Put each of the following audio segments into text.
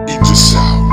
DJ Sound.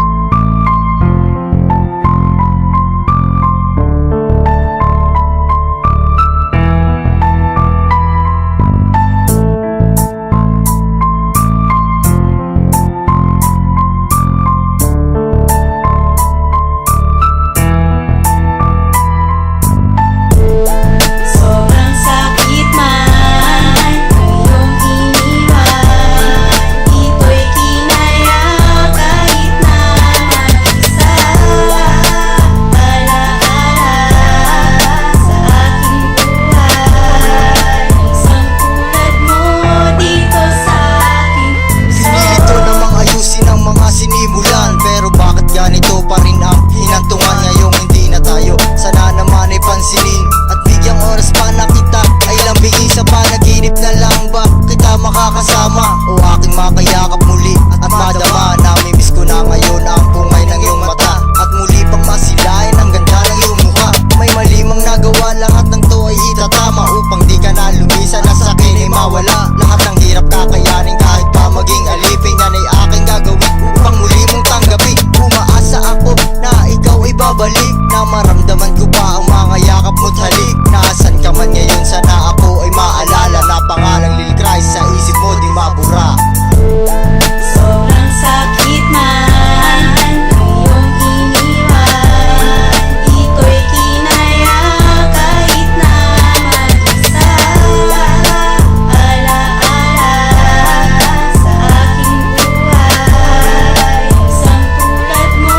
Pero bakit ganito pa rin ang hinantungan ngayong hindi na tayo? Sana naman ay pansinin at bigyang oras pa na kita ay lambingin sa panaginip na lang ba kita makakasama o aking makayakap muli at madama. Namimiss ko na ngayon ang pungay ng iyong mata at muli pang masilayan ang ganda ng iyong mukha. May malimang nagawa, lahat ng to ay itatama upang di ka na lumisan na sa akin ay mawala. Lahat ng hirap kakayanin kahit pa maging alipin, yan ay aking gagawin upang muli mong tanggapin. Umaasa ako na ikaw ay babalik, na maramdaman ko pa ang mga yakap mo't halik. Naasan ka man ngayon, sana ako ay maalala na pangalang Lil Christ sa isip mo di mabura. Sobrang sakit man iyong iniwan, ito'y kinaya kahit na mag-isa. Alaala sa aking buhay, isang tulad mo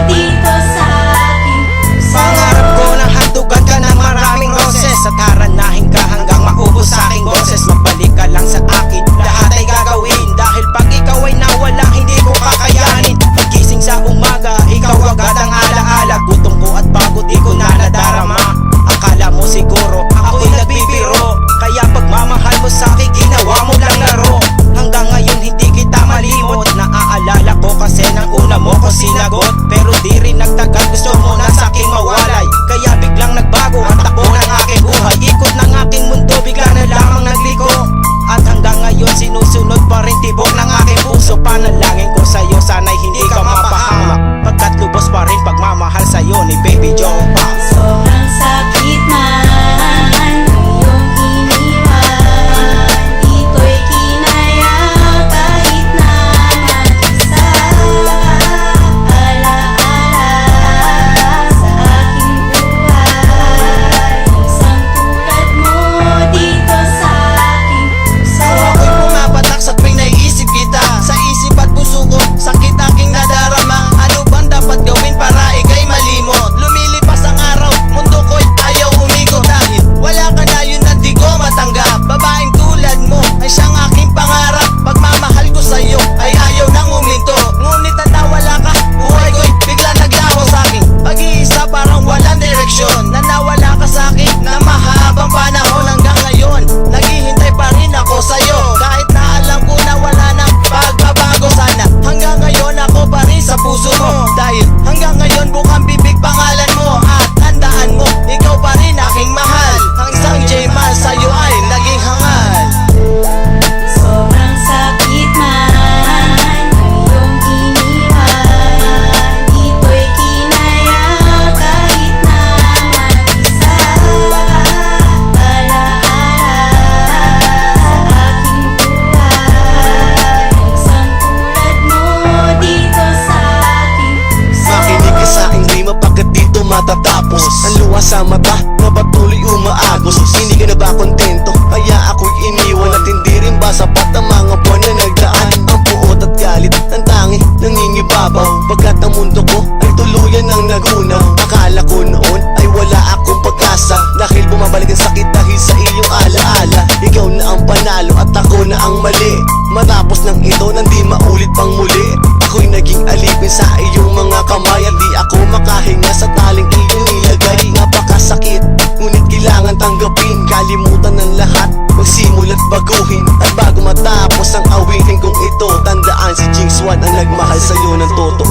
dito sa aking puso. Pangarap ko ng handugan ka ng maraming roses at haranahin ka hanggang maubos sa aking boses. Magbalik ka lang sa akin, lahat ay gagawin, dahil pag ikaw ay nawala hindi ko kakayanin. Pagkising sa umaga, ikaw agad ang alaala. Gutom ko at pagod di ko na nadarama. Akala mo siguro ako'y nagbibiro, kaya pagmamahal mo sa akin ginawa mo lang laro. Hanggang ngayon hindi kita malimot, naaalala ko kasi nang una mo ko sinagot. Pero di rin nagtagal, gusto mo na sa aking mawalay, kaya biglang nagbago ang takbo ng aking buhay. Ikot ng aking mundo, bigla na lamang nagliko, at hanggang ngayon sinusunod pa rin tibok ng aking puso. Panalangin ko sa'yo, sana'y hindi ka mapahamak, pagkat lubos pa rin pagmamahal sa'yo ni Baby Joe Pa. Sobrang sakit man iyong iniwan, ito'y kinaya kahit na mag-isa. Alaala sa aking buhay, isang tulad mo dito sa aking puso. Ako'y pumapatak sa tuwing naiisip kita, sa isip at puso ko sakit aking nadarama. Ano bang dapat gawin para ika'y malimot? Lumilipas ang araw, mundo ko'y ayaw umikot, dahil wala ka na, yun na di ko matanggap. Babaeng tulad mo ay siyang aking pangarap. Pagmamahal ko sa'yo ay ayaw nang uminto, ngunit na nawala ka, buhay ko'y bigla naglaho sa'kin. Pag-iisa parang walang direksyon, na nawala ka sa'kin na mahabang panahon. Hanggang ngayon, naghihintay pa rin ako sa'yo, kahit na alam ko na wala nang pagbabago. Sana hanggang ngayon ako pa rin sa puso mo, dahil hanggang ngayon bukang bibig pangalan mo, at tandaan mo, ikaw pa rin aking mahal. Ang isang J-Man sa'yo ay naging hangal. Sobrang sakit man iyong iniwan, ito'y kinaya kahit na mag-isa. Alaala sa aking buhay, isang tulad mo dito sa aking puso. Makinig ka sa aking rima pagkat dito matatapos. Ang luha sa mata na patuloy umaagos. Hindi ka na ba kontento? Kaya ako'y iniwan, at hindi rin ba sapat ang mga buwan na nagdaan? Ang puot at galit ng tangi nangingibabaw, pagkat ang mundo ko ay tuluyan ng nagunaw. Akala ko noon ay wala akong pag-asa, dahil bumabalik ang sakit dahil sa iyong alaala. Ikaw na ang panalo at ako na ang mali. Matapos ng ito nang di maulit pang muli, ako'y naging alipin sa iyong mga kamay, at di ako makahinga sa taling iyong nilagay. Napakasakit, ngunit kailangan tanggapin. Kalimutan ng lahat, magsimula't baguhin, at bago matapos ang awitin kong ito, tandaan si Jinx One ang nagmahal sa'yo ng totoo.